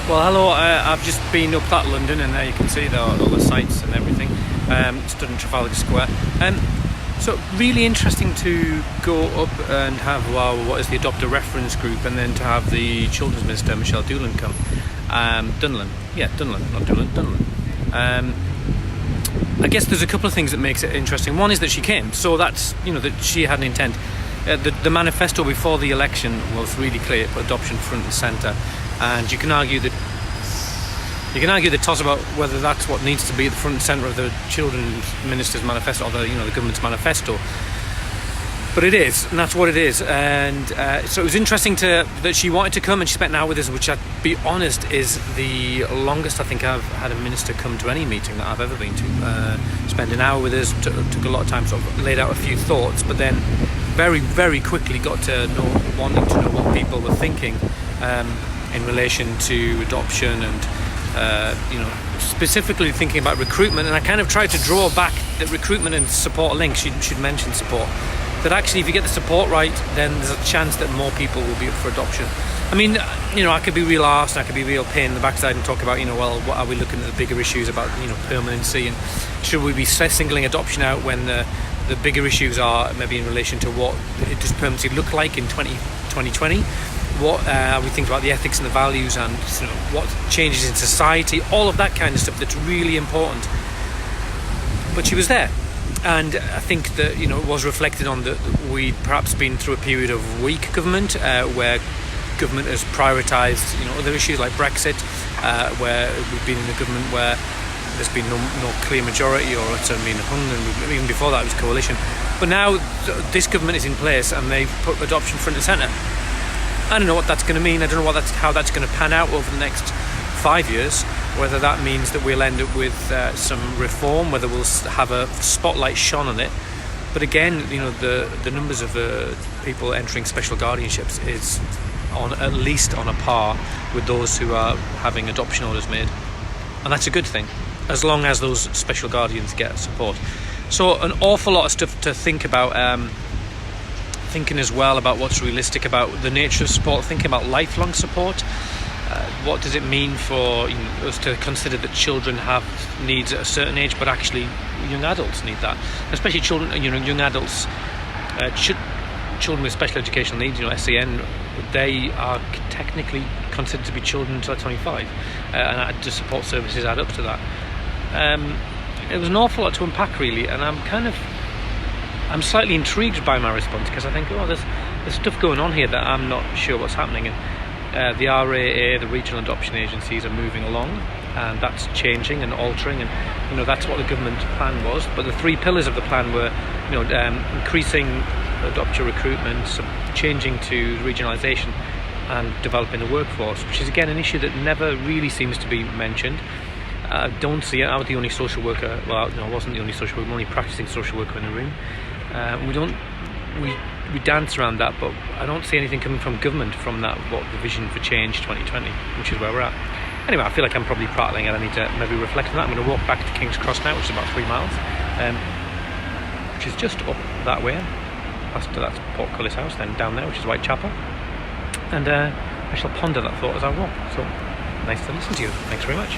Well, hello. I've just been up that London, and there you can see all the sights and everything. Stood in Trafalgar Square. So really interesting to go up and have what is the Adopt a Reference group, and then to have the Children's Minister Michelle Donelan come. Donelan, not Donelan. Donelan. I guess there's a couple of things that makes it interesting. One is that she came, so that's that she had an intent. The manifesto before the election was really clear, put adoption front and centre, and you can argue the toss about whether that's what needs to be at the front and centre of the Children's Minister's manifesto or the government's manifesto. But it is, and that's what it is. And so it was interesting that she wanted to come, and she spent an hour with us, which, I'd be honest, is the longest I think I've had a minister come to any meeting that I've ever been to. Spend an hour with us, took a lot of time, sort of laid out a few thoughts, but then very, very quickly got to wanting to know what people were thinking in relation to adoption and specifically thinking about recruitment. And I kind of tried to draw back that recruitment and support link. She'd mentioned support. That actually, if you get the support right, then there's a chance that more people will be up for adoption. I mean, I could be real arse and I could be real pain in the backside and talk about, what are we looking at the bigger issues about, permanency, and should we be singling adoption out when the bigger issues are maybe in relation to what does permanency look like in 2020? What we think about the ethics and the values, and what changes in society, all of that kind of stuff that's really important. But she was there. And I think that it was reflected on that we'd perhaps been through a period of weak government, where government has prioritised other issues like Brexit, where we've been in a government where there's been no clear majority, or it's been hung, and even before that it was coalition. But now this government is in place, and they've put adoption front and centre. I don't know what that's going to mean. I don't know how that's going to pan out over the next 5 years. Whether that means that we'll end up with some reform, whether we'll have a spotlight shone on it. But again, the numbers of people entering special guardianships is at least on a par with those who are having adoption orders made, and that's a good thing, as long as those special guardians get support. So an awful lot of stuff to think about. Thinking as well about what's realistic about the nature of support. Thinking about lifelong support. What does it mean for us to consider that children have needs at a certain age, but actually young adults need that, especially children. Young adults, children with special educational needs, SEN, they are technically considered to be children until 25, and the support services add up to that. It was an awful lot to unpack, really, and I'm slightly intrigued by my response, because I think, there's stuff going on here that I'm not sure what's happening. And the RAA, the regional adoption agencies, are moving along, and that's changing and altering, and that's what the government plan was. But the three pillars of the plan were, increasing adopter recruitment, changing to regionalisation, and developing the workforce, which is again an issue that never really seems to be mentioned. I don't see it. I was the only social worker. Well, no, I wasn't the only social worker. I'm only practicing social worker in the room. We dance around that, but I don't see anything coming from government from that. What the vision for change 2020, which is where we're at. Anyway, I feel like I'm probably prattling, and I need to maybe reflect on that. I'm going to walk back to King's Cross now, which is about 3 miles, which is just up that way. Past that's Portcullis House, then down there, which is Whitechapel, and I shall ponder that thought as I walk. So nice to listen to you. Thanks very much.